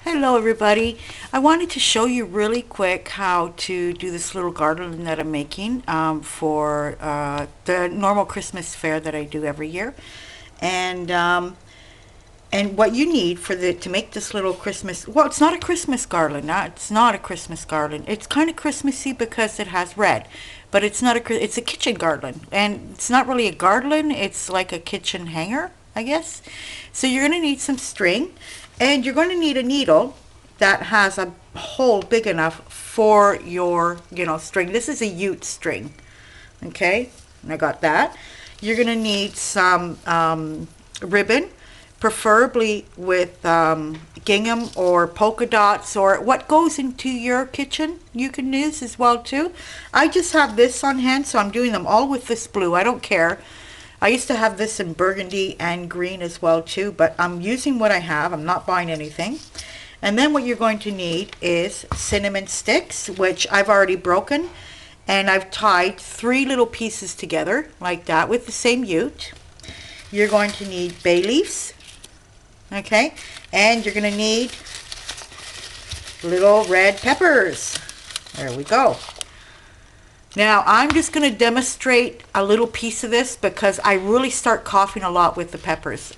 Hello everybody. I wanted to show you really quick how to do this little garland that I'm making for the normal Christmas fair that I do every year. And and what you need for the to make this little Christmas, well, it's not a Christmas garland. It's not a Christmas garland. It's kind of Christmassy because it has red, but it's not it's a kitchen garland. And it's not really a garland, it's like a kitchen hanger, I guess. So you're going to need some string, and you're going to need a needle that has a hole big enough for your, string. This is a Ute string. Okay? And I got that. You're going to need some ribbon, preferably with gingham or polka dots or what goes into your kitchen you can use as well too. I just have this on hand, so I'm doing them all with this blue. I don't care. I used to have this in burgundy and green as well too, but I'm using what I have. I'm not buying anything. And then what you're going to need is cinnamon sticks, which I've already broken, and I've tied 3 little pieces together like that with the same Ute. You're going to need bay leaves, okay, and you're going to need little red peppers. There we go. Now I'm just going to demonstrate a little piece of this because I really start coughing a lot with the peppers.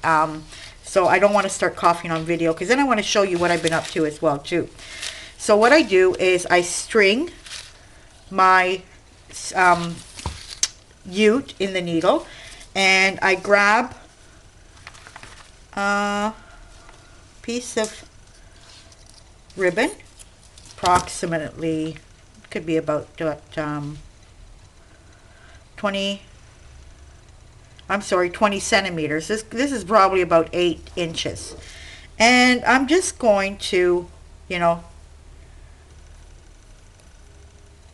So I don't want to start coughing on video because then I want to show you what I've been up to as well too. So what I do is I string my Ute in the needle, and I grab a piece of ribbon, approximately, could be about 20 centimeters. This is probably about 8 inches. And I'm just going to,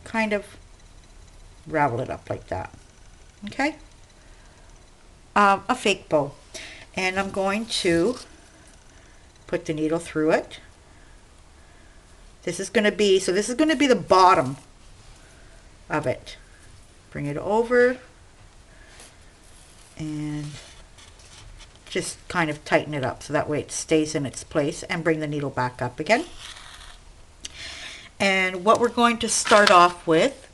kind of ravel it up like that. Okay? A fake bow. And I'm going to put the needle through it. This is going to be the bottom of it. Bring it over and just kind of tighten it up so that way it stays in its place, and bring the needle back up again. And what we're going to start off with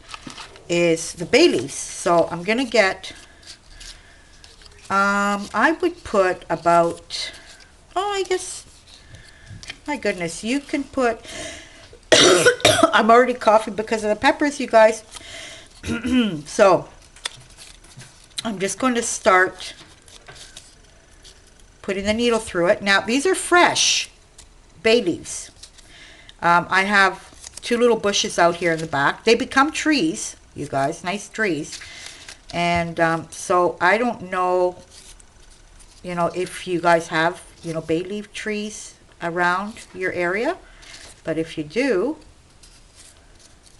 is the bay leaves. So I'm going to get, I would put about, I guess, my goodness, you can put, I'm already coughing because of the peppers, you guys. So I'm just going to start putting the needle through it. Now these are fresh bay leaves. I have 2 little bushes out here in the back. They become trees, you guys, nice trees. And so I don't know, if you guys have, bay leaf trees around your area, but if you do,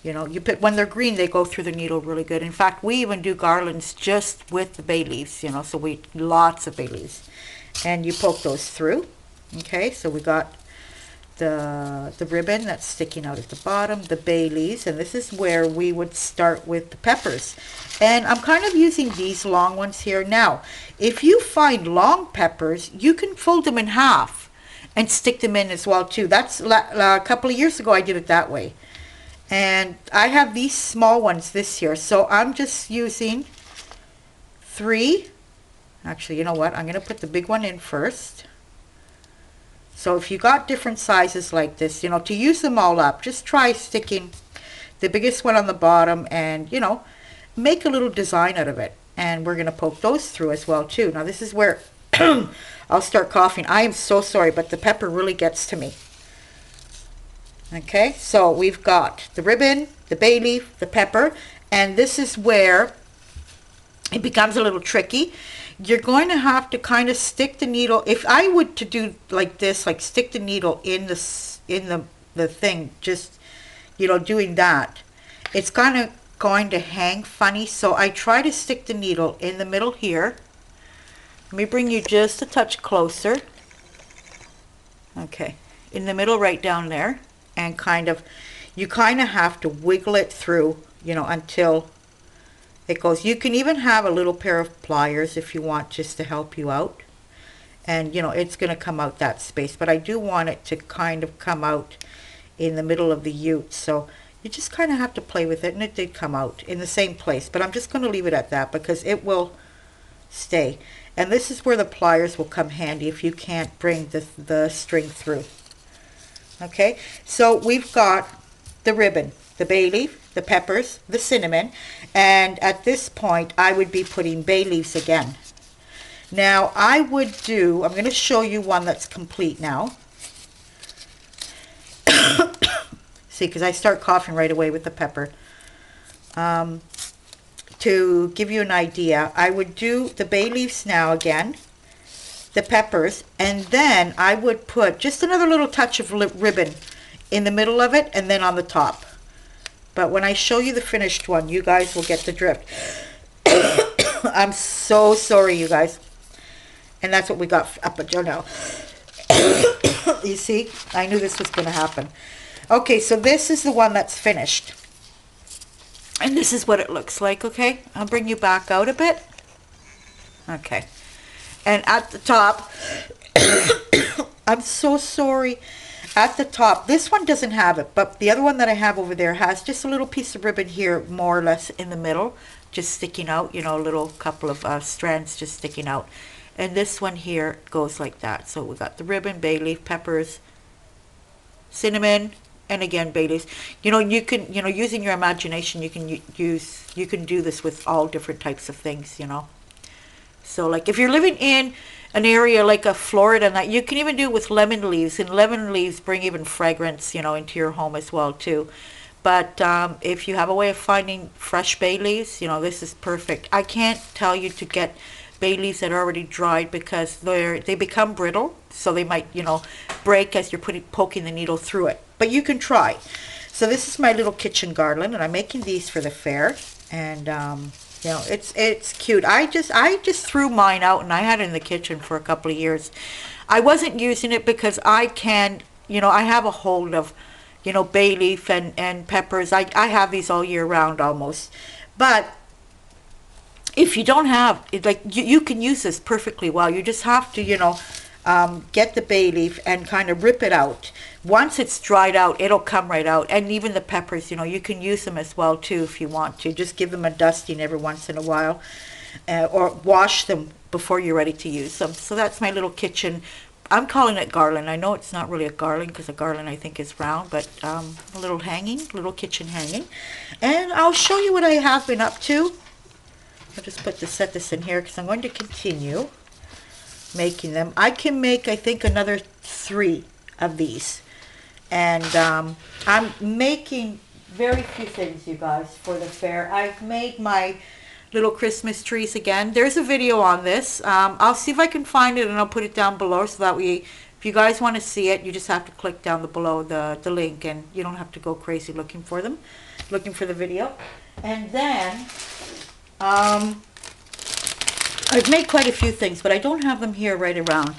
you put, when they're green, they go through the needle really good. In fact, we even do garlands just with the bay leaves, so lots of bay leaves. And you poke those through. Okay, so we got the ribbon that's sticking out at the bottom, the bay leaves, and this is where we would start with the peppers. And I'm kind of using these long ones here. Now, if you find long peppers, you can fold them in half and stick them in as well too. That's a couple of years ago I did it that way. And I have these small ones this year, so I'm just using 3. Actually, you know what? I'm going to put the big one in first. So if you got different sizes like this, to use them all up, just try sticking the biggest one on the bottom and, make a little design out of it. And we're going to poke those through as well too. Now this is where I'll start coughing. I am so sorry, but the pepper really gets to me. Okay, so we've got the ribbon, the bay leaf, the pepper, and this is where it becomes a little tricky. You're going to have to kind of stick the needle. If I would to do like this, like stick the needle in the thing, just doing that, it's kind of going to hang funny. So I try to stick the needle in the middle here. Let me bring you just a touch closer. Okay, in the middle, right down there. And you kind of have to wiggle it through, until it goes. You can even have a little pair of pliers if you want, just to help you out. and you know, it's going to come out that space, but I do want it to kind of come out in the middle of the ute. So you just kind of have to play with it, and it did come out in the same place, but I'm just going to leave it at that because it will stay. And this is where the pliers will come handy if you can't bring the string through. Okay, so we've got the ribbon, the bay leaf, the peppers, the cinnamon, and at this point I would be putting bay leaves again. Now I'm going to show you one that's complete now. See, because I start coughing right away with the pepper. To give you an idea, I would do the bay leaves now again, the peppers, and then I would put just another little touch of ribbon in the middle of it and then on the top. But when I show you the finished one, you guys will get the drift. I'm so sorry, you guys. And that's what we got up until now. You see, I knew this was going to happen. Okay, so this is the one that's finished. And this is what it looks like, okay? I'll bring you back out a bit. Okay. And at the top, I'm so sorry. At the top, this one doesn't have it, but the other one that I have over there has just a little piece of ribbon here, more or less in the middle, just sticking out, you know, a little couple of strands just sticking out. And this one here goes like that. So we got the ribbon, bay leaf, peppers, cinnamon, and again bay leaves. You know, you can, you know, using your imagination, you can do this with all different types of things, you know. So like if you're living in an area like a Florida and that, you can even do it with lemon leaves, and lemon leaves bring even fragrance, you know, into your home as well too. But if you have a way of finding fresh bay leaves, you know, this is perfect. I can't tell you to get bay leaves that are already dried because they become brittle, so they might, you know, break as you're poking the needle through it. But you can try. So this is my little kitchen garland, and I'm making these for the fair, and you know, it's cute. I just threw mine out, and I had it in the kitchen for a couple of years. I wasn't using it because I can, you know, I have a hold of, you know, bay leaf and peppers. I have these all year round almost. But if you don't have it, like you can use this perfectly well. You just have to, you know, get the bay leaf and kind of rip it out. Once it's dried out, it'll come right out. And even the peppers, you know, you can use them as well too if you want to. Just give them a dusting every once in a while, or wash them before you're ready to use them. So that's my little kitchen. I'm calling it garland. I know it's not really a garland because a garland I think is round, but a little hanging, little kitchen hanging. And I'll show you what I have been up to. I'll just set this in here because I'm going to continue making them. I can make, I think, another 3 of these. And I'm making very few things, you guys, for the fair. I've made my little Christmas trees again. There's a video on this. I'll see if I can find it, and I'll put it down below so that way if you guys want to see it, you just have to click down below the link, and you don't have to go crazy looking for the video. And then I've made quite a few things, but I don't have them here right around.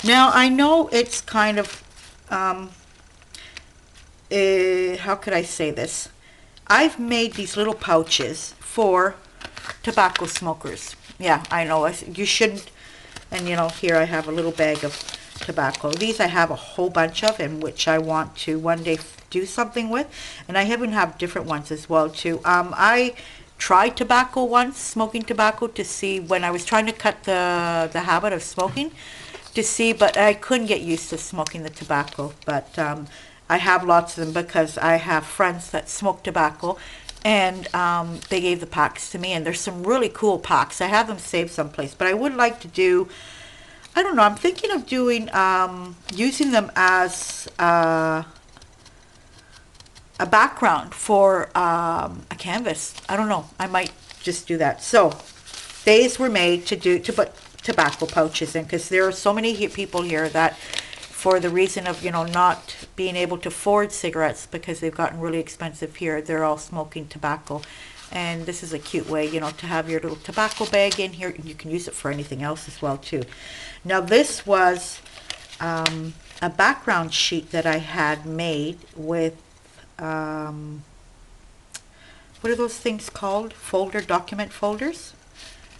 Now, I know it's kind of, how could I say this? I've made these little pouches for tobacco smokers. Yeah, I know, you shouldn't. And, you know, here I have a little bag of tobacco. These I have a whole bunch of, in which I want to one day do something with. And I even have different ones as well, too. I tried tobacco once, smoking tobacco, to see when I was trying to cut the habit of smoking, to see, but I couldn't get used to smoking the tobacco. But I have lots of them because I have friends that smoke tobacco, and they gave the packs to me, and there's some really cool packs. I have them saved someplace, but I would like to do, I don't know, I'm thinking of doing, using them as a background for a canvas. I don't know. I might just do that. So these were made to put tobacco pouches in, because there are so many people here that, for the reason of, you know, not being able to afford cigarettes because they've gotten really expensive here, they're all smoking tobacco. And this is a cute way, you know, to have your little tobacco bag in here. You can use it for anything else as well too. Now this was a background sheet that I had made with what are those things called? Document folders.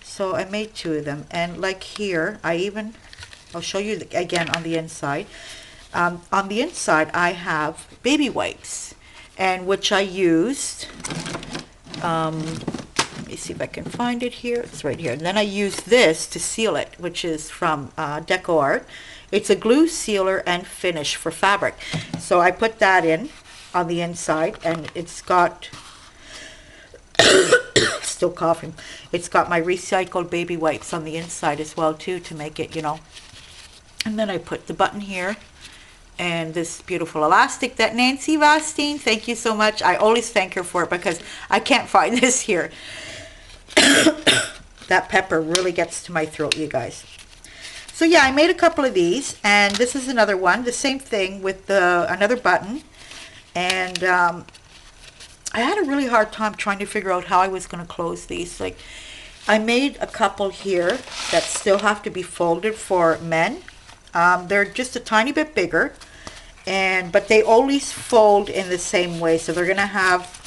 So I made 2 of them, and like here, I even I'll show you again on the inside. On the inside, I have baby wipes, and which I used. Let me see if I can find it here. It's right here. And then I used this to seal it, which is from Deco Art. It's a glue sealer and finish for fabric. So I put that in on the inside, and it's got still coughing. It's got my recycled baby wipes on the inside as well too, to make it, you know. And then I put the button here, and this beautiful elastic that Nancy Vastine, thank you so much. I always thank her for it because I can't find this here. That pepper really gets to my throat, you guys. So yeah, I made a couple of these, and this is another one, the same thing with another button. And I had a really hard time trying to figure out how I was going to close these. Like, I made a couple here that still have to be folded for men. They're just a tiny bit bigger, but they always fold in the same way. So they're going to have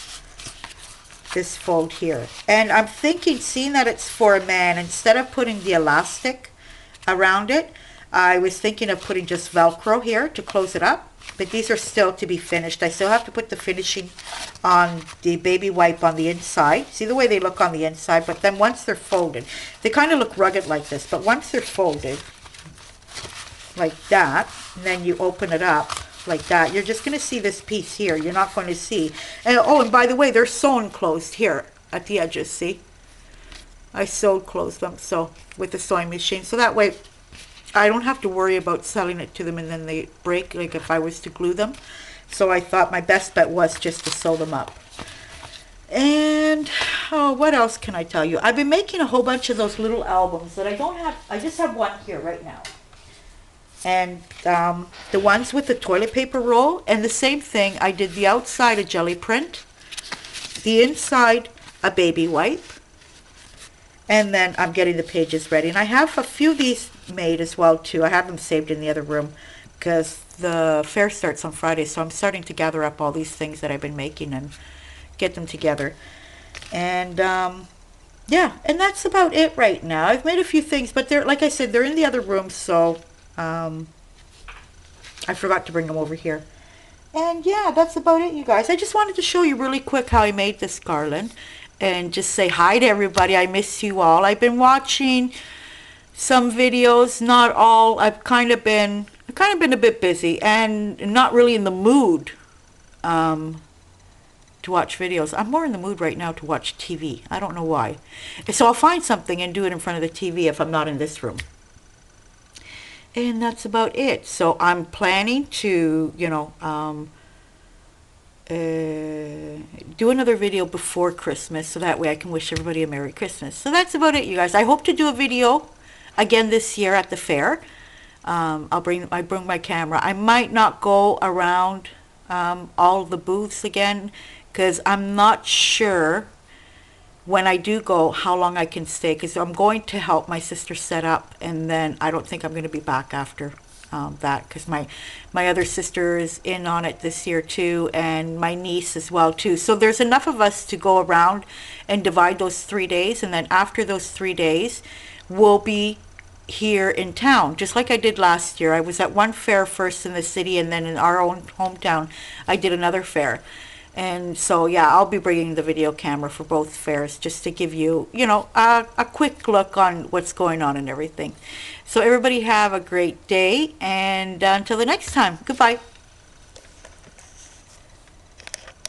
this fold here. And I'm thinking, seeing that it's for a man, instead of putting the elastic around it, I was thinking of putting just Velcro here to close it up. But these are still to be finished. I still have to put the finishing on the baby wipe on the inside. See the way they look on the inside? But then once they're folded, they kind of look rugged like this. But once they're folded like that, and then you open it up like that, you're just going to see this piece here. You're not going to see. And oh, and by the way, they're sewn closed here at the edges. See? I sewed closed them so with the sewing machine. So that way I don't have to worry about selling it to them and then they break, like if I was to glue them. So I thought my best bet was just to sew them up. And oh, what else can I tell you? I've been making a whole bunch of those little albums that I don't have. I just have one here right now. And the ones with the toilet paper roll, and the same thing, I did the outside a jelly print, the inside a baby wipe, and then I'm getting the pages ready. And I have a few of these made as well too. I have them saved in the other room because the fair starts on Friday, so I'm starting to gather up all these things that I've been making and get them together. And yeah, and that's about it right now. I've made a few things, but they're, like I said, they're in the other room, so I forgot to bring them over here. And yeah, that's about it, you guys. I just wanted to show you really quick how I made this garland and just say hi to everybody. I miss you all. I've been watching some videos, not all. I've kind of been a bit busy and not really in the mood to watch videos. I'm more in the mood right now to watch TV. I don't know why. So I'll find something and do it in front of the TV if I'm not in this room. And that's about it. So I'm planning to, you know, do another video before Christmas, so that way I can wish everybody a Merry Christmas. So that's about it, you guys. I hope to do a video again this year at the fair. I bring my camera. I might not go around all the booths again because I'm not sure when I do go how long I can stay, because I'm going to help my sister set up, and then I don't think I'm going to be back after that, because my other sister is in on it this year too, and my niece as well too. So there's enough of us to go around and divide those 3 days, and then after those 3 days we'll be here in town, just like I did last year. I was at one fair first in the city, and then in our own hometown I did another fair. And so yeah, I'll be bringing the video camera for both fairs just to give you, you know, a quick look on what's going on and everything. So everybody have a great day, and until the next time, goodbye.